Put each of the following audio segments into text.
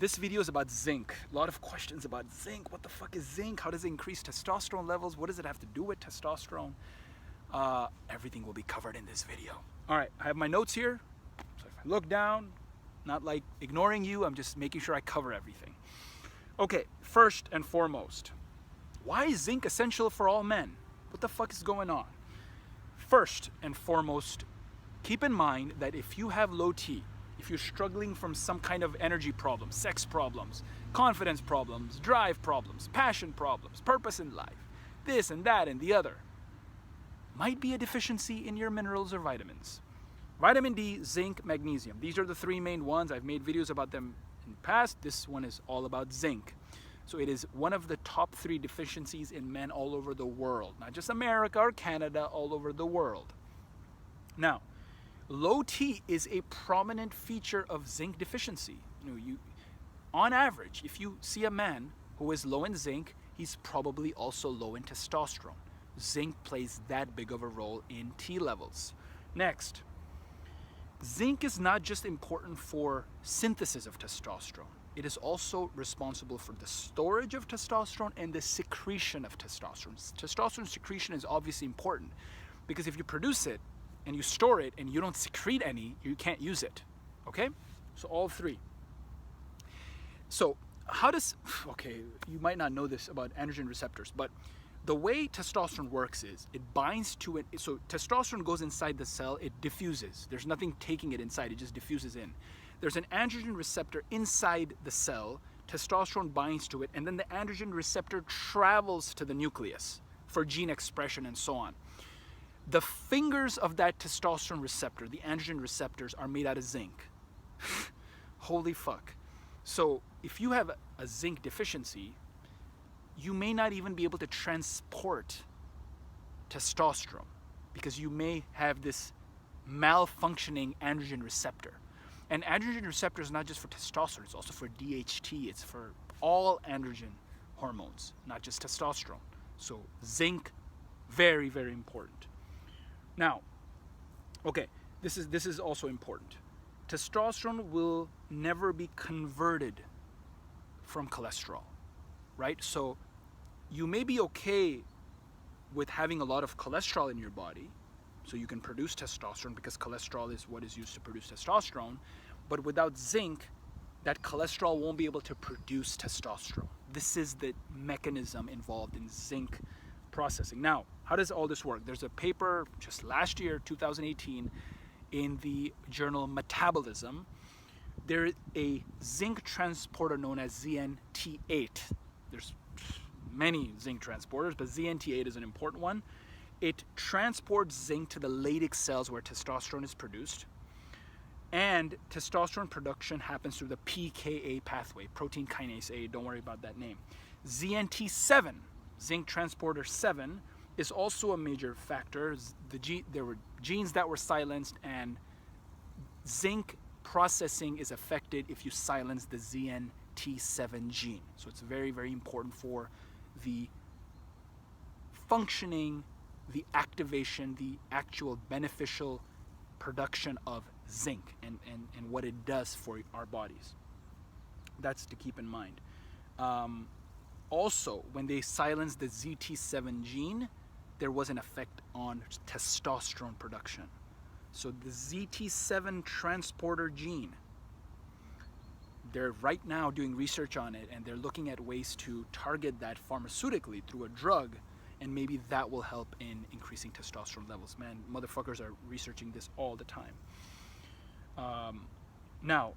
This video is about zinc. A lot of questions about zinc. What the fuck is zinc? How does it increase testosterone levels? What does it have to do with testosterone? Everything will be covered in this video. All right, I have my notes here. So if I look down, not like ignoring you, I'm just making sure I cover everything. Okay, first and foremost, why is zinc essential for all men? What the fuck is going on? First and foremost, keep in mind that if you have low T, if you're struggling from some kind of energy problems, sex problems, confidence problems, drive problems, passion problems, purpose in life, this and that and the other, might be a deficiency in your minerals or vitamins. Vitamin D, zinc, magnesium. These are the three main ones. I've made videos about them in the past. This one is all about zinc. So it is one of the top 3 deficiencies in men all over the world. Not just America or Canada, all over the world. Now, low T is a prominent feature of zinc deficiency. On average, if you see a man who is low in zinc, he's probably also low in testosterone. Zinc plays that big of a role in T levels. Next, zinc is not just important for synthesis of testosterone. It is also responsible for the storage of testosterone and the secretion of testosterone. Testosterone secretion is obviously important because if you produce it and you store it and you don't secrete any, you can't use it. Okay? So all 3. So how does, okay, you might not know this about androgen receptors, but the way testosterone works is it binds to it. So testosterone goes inside the cell, it diffuses. There's nothing taking it inside, it just diffuses in. There's an androgen receptor inside the cell, testosterone binds to it, and then the androgen receptor travels to the nucleus for gene expression and so on. The fingers of that testosterone receptor, the androgen receptors, are made out of zinc. Holy fuck. So if you have a zinc deficiency, you may not even be able to transport testosterone because you may have this malfunctioning androgen receptor. And androgen receptor is not just for testosterone, it's also for DHT, it's for all androgen hormones, not just testosterone. So zinc, very, very important. Now, okay, this is also important. Testosterone will never be converted from cholesterol, right? So you may be okay with having a lot of cholesterol in your body, so you can produce testosterone because cholesterol is what is used to produce testosterone, but without zinc, that cholesterol won't be able to produce testosterone. This is the mechanism involved in zinc processing. Now, how does all this work? There's a paper just last year, 2018, in the journal Metabolism. There's a zinc transporter known as ZNT8. There's many zinc transporters, but ZNT8 is an important one. It transports zinc to the Leydig cells where testosterone is produced, and testosterone production happens through the PKA pathway, protein kinase A. Don't worry about that name. ZNT7, zinc transporter 7, is also a major factor. There were genes that were silenced, and zinc processing is affected if you silence the ZNT7 gene. So it's very, very important for the functioning, the activation, the actual beneficial production of zinc and what it does for our bodies. That's to keep in mind. Also, when they silenced the ZT7 gene, there was an effect on testosterone production. So the ZT7 transporter gene, they're right now doing research on it, and they're looking at ways to target that pharmaceutically through a drug, and maybe that will help in increasing testosterone levels. Man, motherfuckers are researching this all the time. Now,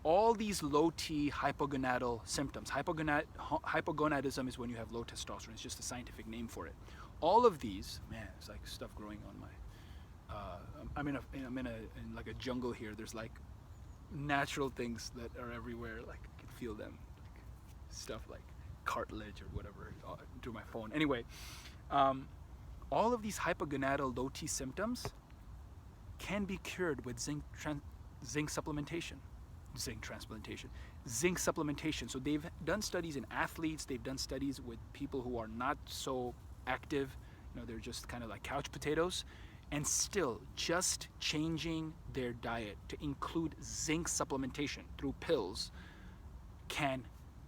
all these low T hypogonadal symptoms, hypogonadism is when you have low testosterone, it's just a scientific name for it. All of these, man, it's like stuff growing on my, I'm in like a jungle here. There's like natural things that are everywhere, like I can feel them, like stuff like cartilage or whatever through my phone. Anyway, all of these hypogonadal low T symptoms can be cured with zinc supplementation. Zinc supplementation. So they've done studies in athletes, they've done studies with people who are not so active, they're just kind of like couch potatoes, and still just changing their diet to include zinc supplementation through pills can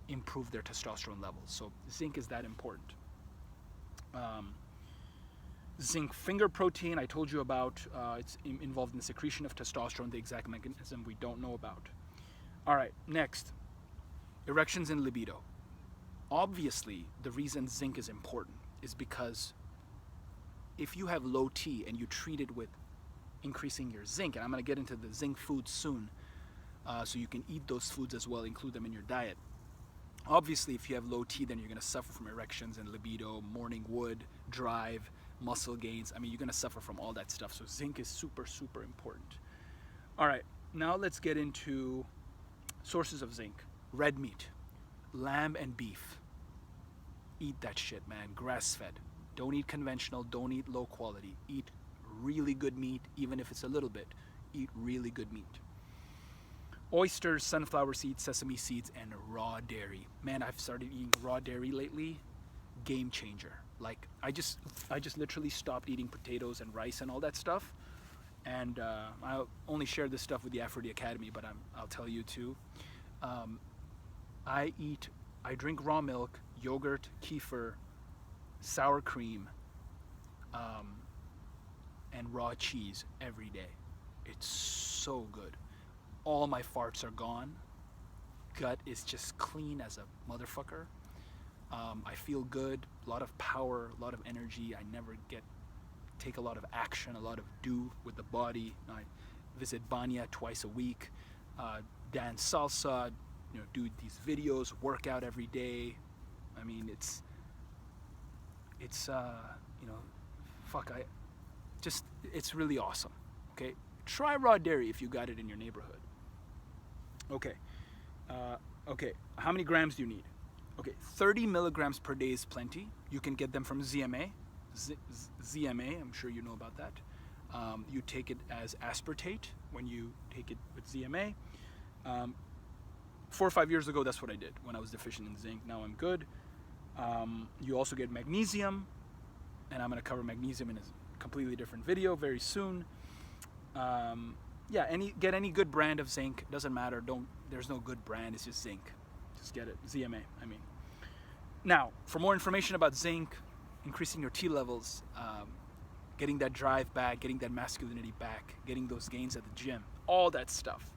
improve their testosterone levels. So zinc is that important. Zinc finger protein, I told you about. It's involved in the secretion of testosterone, the exact mechanism we don't know about. All right, next, erections and libido. Obviously, the reason zinc is important is because if you have low T and you treat it with increasing your zinc, and I'm going to get into the zinc foods soon, so you can eat those foods as well, include them in your diet. Obviously, if you have low T, then you're going to suffer from erections and libido, morning wood, drive, muscle gains. I mean, you're going to suffer from all that stuff. So zinc is super, super important. All right, now let's get into sources of zinc. Red meat, lamb and beef. Eat that shit, man. Grass-fed. Don't eat conventional. Don't eat low quality. Eat really good meat, even if it's a little bit. Eat really good meat. Oysters, sunflower seeds, sesame seeds, and raw dairy. Man, I've started eating raw dairy lately. Game changer. Like, I just literally stopped eating potatoes and rice and all that stuff. And I'll only share this stuff with the Aphrodite Academy, but I'll tell you too. I drink raw milk, yogurt, kefir, sour cream, and raw cheese every day. It's so good. All my farts are gone. Gut is just clean as a motherfucker. I feel good, a lot of power, a lot of energy. I never take a lot of action, a lot of do with the body. I visit Banya twice a week, dance salsa, do these videos, work out every day. I mean, it's it's really awesome. Okay, try raw dairy if you got it in your neighborhood. Okay, how many grams do you need? Okay, 30 milligrams per day is plenty. You can get them from ZMA. ZMA, I'm sure you know about that. You take it as aspartate when you take it with ZMA. 4 or 5 years ago, that's what I did when I was deficient in zinc. Now I'm good. You also get magnesium, and I'm going to cover magnesium in a completely different video very soon. Get any good brand of zinc. Doesn't matter. There's no good brand. It's just zinc. Just get it. ZMA, I mean. Now, for more information about zinc, increasing your T levels, getting that drive back, getting that masculinity back, getting those gains at the gym, all that stuff.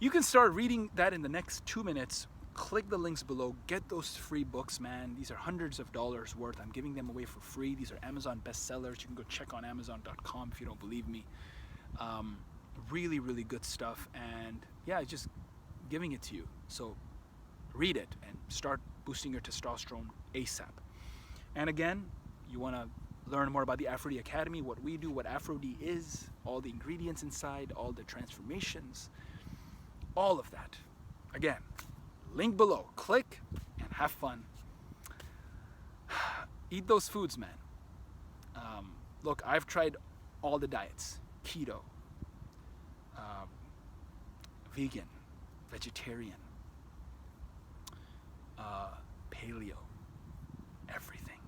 You can start reading that in the next 2 minutes. Click the links below. Get those free books, man. These are hundreds of dollars worth. I'm giving them away for free. These are Amazon bestsellers. You can go check on Amazon.com if you don't believe me. Really, really good stuff. And yeah, just giving it to you. So read it and start boosting your testosterone ASAP. And again, you want to learn more about the Aphrodite Academy, what we do, what Aphrodite is, all the ingredients inside, all the transformations, all of that. Again, link below. Click and have fun. Eat those foods, man. Look, I've tried all the diets. Keto, vegan, vegetarian, paleo, everything.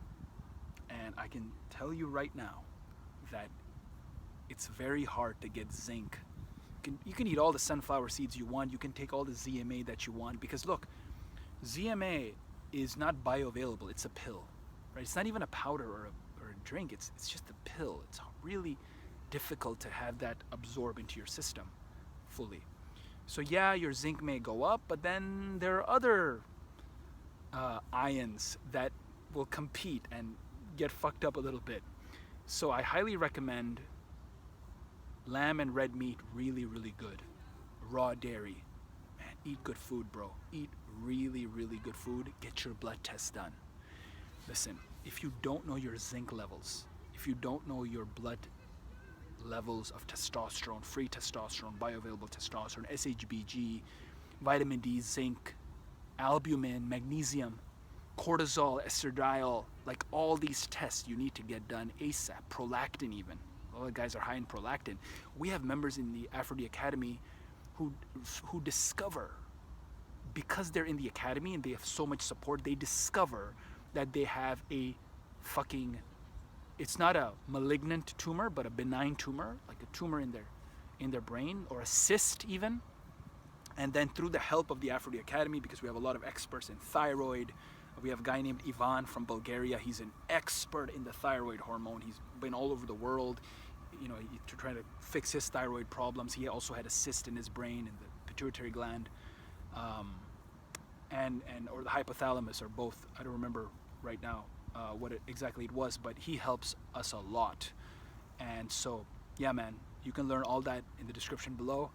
And I can tell you right now that it's very hard to get zinc. You can eat all the sunflower seeds you want. You can take all the ZMA that you want. Because look, ZMA is not bioavailable. It's a pill, right? It's not even a powder or a drink. It's just a pill. It's really difficult to have that absorb into your system fully. So yeah, your zinc may go up, but then there are other ions that will compete and get fucked up a little bit. So I highly recommend lamb and red meat, really, really good. Raw dairy. Man, eat good food, bro. Eat really, really good food. Get your blood tests done. Listen, if you don't know your zinc levels, if you don't know your blood levels of testosterone, free testosterone, bioavailable testosterone, SHBG, vitamin D, zinc, albumin, magnesium, cortisol, estradiol, like all these tests you need to get done ASAP. Prolactin even. All the guys are high in prolactin. We have members in the Aphrodite Academy who discover, because they're in the academy and they have so much support, they discover that they have a fucking, it's not a malignant tumor, but a benign tumor, like a tumor in their brain, or a cyst even. And then through the help of the Aphrodite Academy, because we have a lot of experts in thyroid, we have a guy named Ivan from Bulgaria. He's an expert in the thyroid hormone. He's been all over the world, you know, to try to fix his thyroid problems. He also had a cyst in his brain in the pituitary gland, or the hypothalamus, or both. I don't remember right now what exactly it was, but he helps us a lot. And so, yeah, man, you can learn all that in the description below.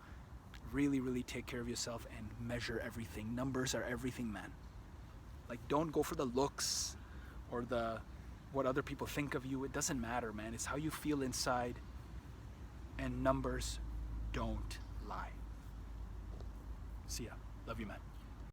Really, really take care of yourself and measure everything. Numbers are everything, man. Like, don't go for the looks or the what other people think of you. It doesn't matter, man. It's how you feel inside, and numbers don't lie. See ya. Love you, man.